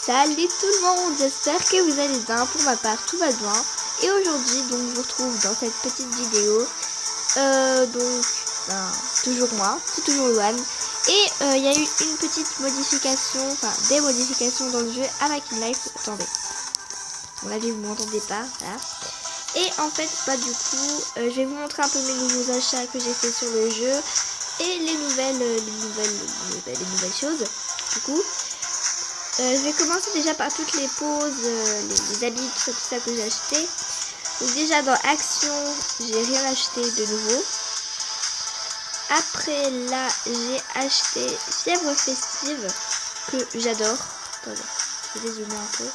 Salut tout le monde, j'espère que vous allez bien. Pour ma part, tout va bien. Et aujourd'hui, donc, je vous retrouve dans cette petite vidéo. Toujours moi, c'est toujours Luan. Et il y a eu une petite modification, enfin des modifications dans le jeu à Making Life. Attendez, à mon avis vous m'entendez pas, voilà. Et en fait, du coup, je vais vous montrer un peu mes nouveaux achats que j'ai fait sur le jeu et les nouvelles choses. Du coup, je vais commencer déjà par toutes les poses, les habits, tout ça que j'ai acheté. Donc déjà dans Action, j'ai rien acheté de nouveau. Après là, j'ai acheté Fièvre Festive que j'adore. Attendez, je vais dézoomer un peu.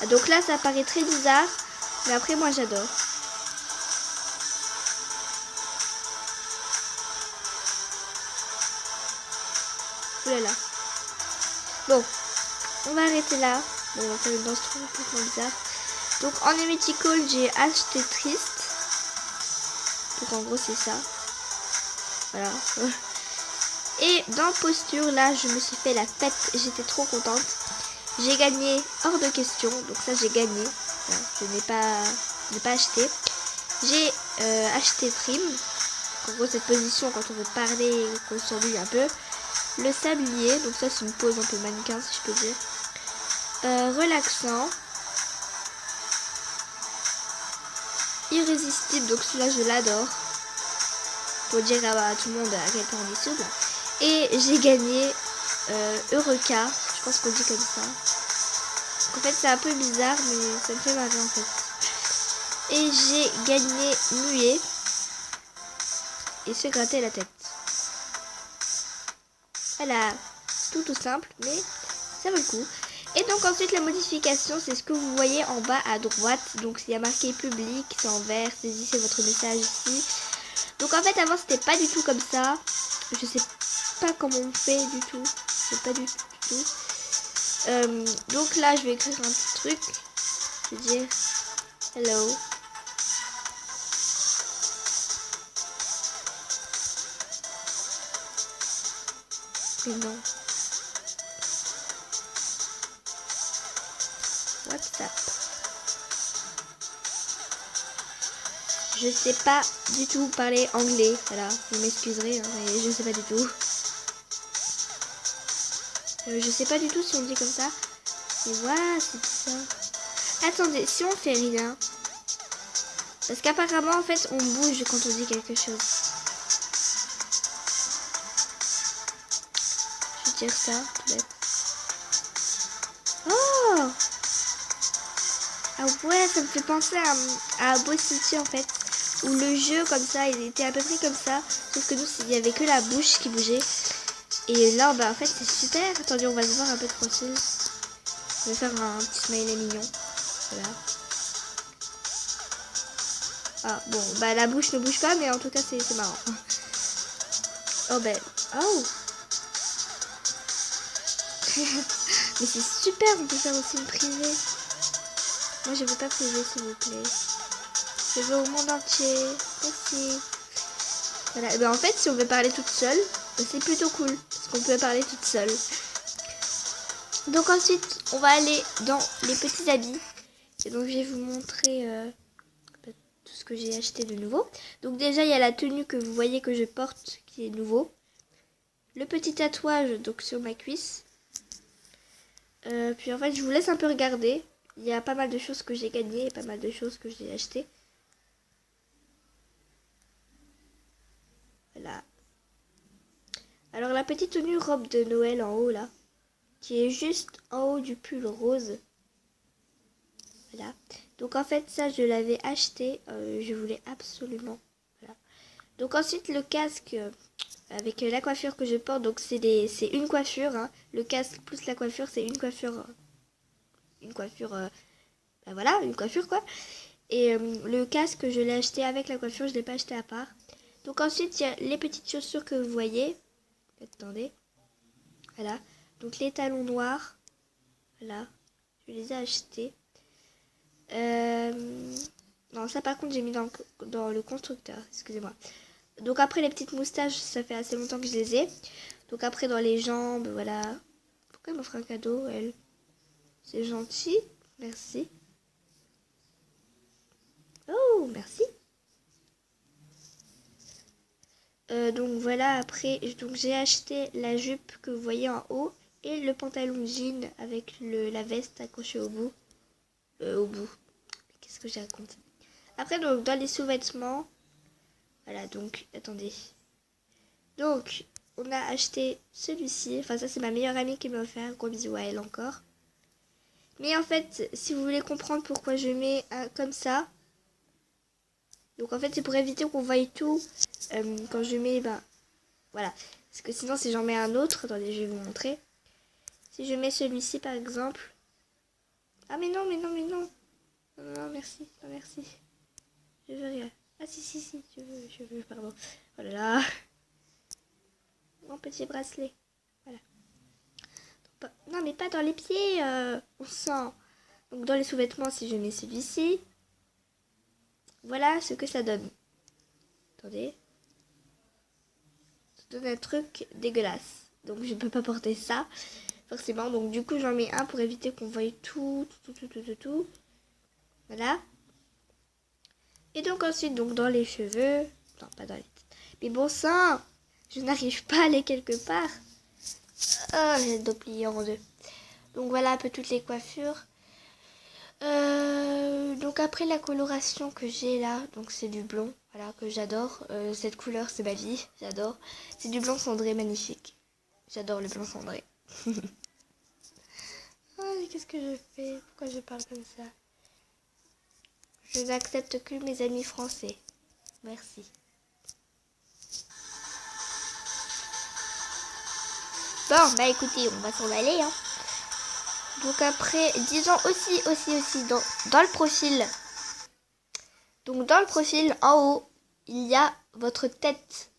Ah, donc là, ça paraît très bizarre, mais après moi j'adore. Oulala. Bon, on va arrêter là. Bon, on va faire une danse complètement bizarre. Donc en Mythical, j'ai acheté Triste. Donc en gros c'est ça. Voilà. Et dans Posture, là je me suis fait la fête. J'étais trop contente. J'ai gagné hors de question. Donc ça j'ai gagné. Voilà, je n'ai pas acheté. J'ai acheté Prime. En gros cette position quand on veut parler et qu'on s'ennuie un peu. Le sablier. Donc ça c'est une pose un peu mannequin si je peux dire. Relaxant. Irrésistible, donc celui-là je l'adore. Pour dire à tout le monde à quel point on est souple. Et j'ai gagné Eureka, je pense qu'on dit comme ça. Donc en fait c'est un peu bizarre mais ça me fait marrer en fait. Et j'ai gagné Muet et se gratter la tête. Voilà, tout simple mais ça vaut le coup. Et donc ensuite la modification, c'est ce que vous voyez en bas à droite. Donc il y a marqué public, c'est en vert, saisissez votre message ici. Donc en fait avant c'était pas du tout comme ça. Je sais pas comment on fait du tout. Je sais pas du tout. Donc là je vais écrire un petit truc. Je vais dire hello. Mais non. WhatsApp. Je sais pas du tout parler anglais. Voilà, vous m'excuserez, hein, mais je sais pas du tout. Je sais pas du tout si on dit comme ça. Et voilà, c'est tout ça. Attendez, si on fait rien. Parce qu'apparemment, en fait, on bouge quand on dit quelque chose. Je vais dire ça, tout bête. Oh! Ah ouais, ça me fait penser à Boss City en fait. Où le jeu comme ça, il était à peu près comme ça. Sauf que nous, il n'y avait que la bouche qui bougeait. Et là, bah en fait, c'est super. Attendez, on va se voir un peu de profil. Je vais faire un petit smiley mignon. Voilà. Ah bon, bah la bouche ne bouge pas, mais en tout cas, c'est marrant. Oh ben, oh. Mais c'est super, on peut faire aussi une privée. Moi, je veux pas privé, s'il vous plaît. Je veux au monde entier. Merci. Voilà. Et ben en fait, si on veut parler toute seule, c'est plutôt cool. Parce qu'on peut parler toute seule. Donc ensuite, on va aller dans les petits habits. Et donc, je vais vous montrer tout ce que j'ai acheté de nouveau. Donc déjà, il y a la tenue que vous voyez que je porte, qui est nouveau. Le petit tatouage donc sur ma cuisse. Puis en fait, je vous laisse un peu regarder. Il y a pas mal de choses que j'ai gagnées et pas mal de choses que j'ai achetées. Voilà. Alors la petite tenue robe de Noël en haut là, qui est juste en haut du pull rose. Voilà. Donc en fait ça je l'avais acheté, je voulais absolument. Voilà. Donc ensuite le casque avec la coiffure que je porte, donc c'est une coiffure. Hein. Le casque plus la coiffure, c'est une coiffure. Bah voilà, une coiffure quoi. Et le casque je l'ai acheté avec la coiffure, je l'ai pas acheté à part. Donc ensuite il y a les petites chaussures que vous voyez. Attendez. Voilà. Donc les talons noirs. Voilà. Je les ai achetés. Non, ça par contre j'ai mis dans le constructeur. Excusez-moi. Donc après les petites moustaches, ça fait assez longtemps que je les ai. Donc après dans les jambes, voilà. Pourquoi elle m'offre un cadeau, elle? C'est gentil. Merci. Oh, merci. Donc voilà, après, donc j'ai acheté la jupe que vous voyez en haut et le pantalon jean avec la veste accrochée au bout. Qu'est-ce que j'ai raconté? Après, donc dans les sous-vêtements, voilà, donc attendez. Donc, on a acheté celui-ci. Enfin, ça, c'est ma meilleure amie qui m'a offert. Gros bisous à elle encore. Mais en fait, si vous voulez comprendre pourquoi je mets un comme ça, donc en fait, c'est pour éviter qu'on voie tout quand je mets, voilà. Parce que sinon, si j'en mets un autre, attendez, je vais vous montrer. Si je mets celui-ci, par exemple. Ah, mais non, mais non, mais non. Non, non, merci, non, merci. Je veux rien. Ah, si, je veux, pardon. Oh là là. Mon petit bracelet. Voilà. Non, mais pas dans les pieds. On sent. Donc, dans les sous-vêtements, si je mets celui-ci. Voilà ce que ça donne. Attendez. Ça donne un truc dégueulasse. Donc, je peux pas porter ça. Forcément. Donc, du coup, j'en mets un pour éviter qu'on voie tout. Voilà. Et donc, ensuite, donc dans les cheveux. Non, pas dans les têtes. Mais bon sang, je n'arrive pas à aller quelque part. Oh, j'ai le dos plié en deux. Donc, voilà un peu toutes les coiffures. Donc après la coloration que j'ai là, donc c'est du blond, voilà, que j'adore. Cette couleur, c'est ma vie, j'adore. C'est du blanc cendré magnifique. J'adore le blanc cendré. Oh, mais qu'est-ce que je fais? Pourquoi je parle comme ça? Je n'accepte que mes amis français. Merci. Bon, bah écoutez, on va s'en aller, hein. Donc après, disons aussi, dans le profil. Donc dans le profil, en haut, il y a votre tête.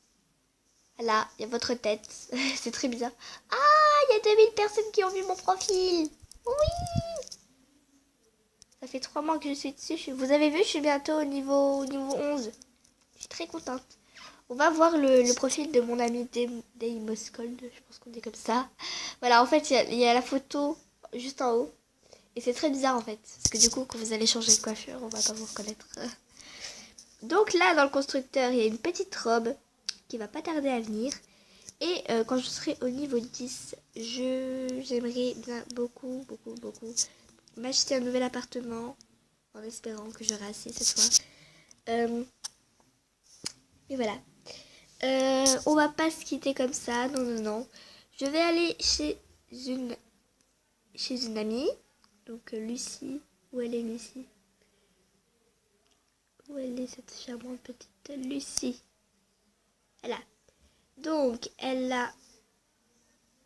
Là, il y a votre tête. C'est très bizarre. Ah, il y a 2000 personnes qui ont vu mon profil. Oui. Ça fait 3 mois que je suis dessus. Vous avez vu, je suis bientôt au niveau 11. Je suis très contente. On va voir le profil de mon ami Daymoscold. Je pense qu'on dit comme ça. Voilà, en fait, il y a la photo juste en haut. Et c'est très bizarre en fait. Parce que du coup, quand vous allez changer de coiffure, on va pas vous reconnaître. Donc là, dans le constructeur, il y a une petite robe qui va pas tarder à venir. Et quand je serai au niveau 10, j'aimerais bien beaucoup m'acheter un nouvel appartement. En espérant que j'aurai assez cette fois. Et voilà. On va pas se quitter comme ça. Non. Je vais aller chez une amie. Donc Lucie. Où elle est Lucie? Où elle est cette charmante petite Lucie? Voilà. Donc elle a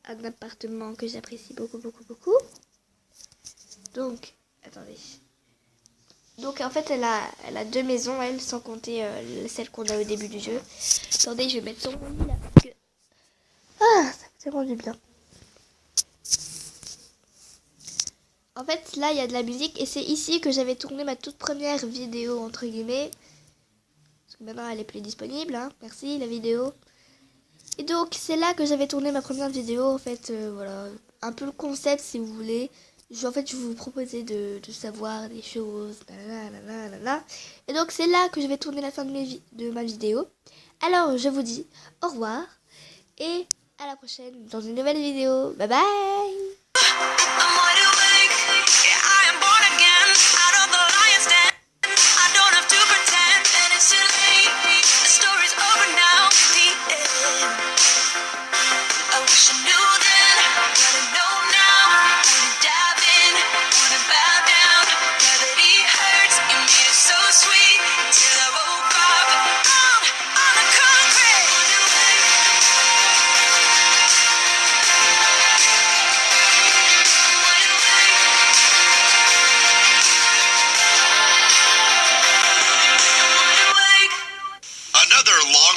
un appartement que j'apprécie beaucoup. Donc, attendez. Donc en fait elle a 2 maisons, elle, sans compter celle qu'on a au début du jeu. Attendez, je vais mettre sur mon lit là. Parce que... Ah, ça fait tellement du bien. En fait, là, il y a de la musique et c'est ici que j'avais tourné ma toute première vidéo, entre guillemets. Parce que maintenant, elle est plus disponible, hein. Merci, la vidéo. Et donc, c'est là que j'avais tourné ma première vidéo, en fait, voilà. Un peu le concept, si vous voulez. En fait, je vous proposais de savoir des choses, Et donc, c'est là que je vais tourner la fin de ma vidéo. Alors, je vous dis au revoir et à la prochaine dans une nouvelle vidéo. Bye bye!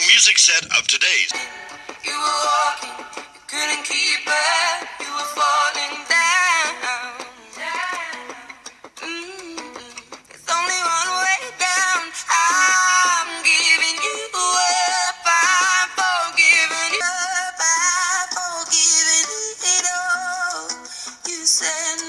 Music set of today's. You were walking, you couldn't keep up, you were falling down. It's only one way down. I'm giving you up, I'm forgiving you up, I'm forgiving it all. said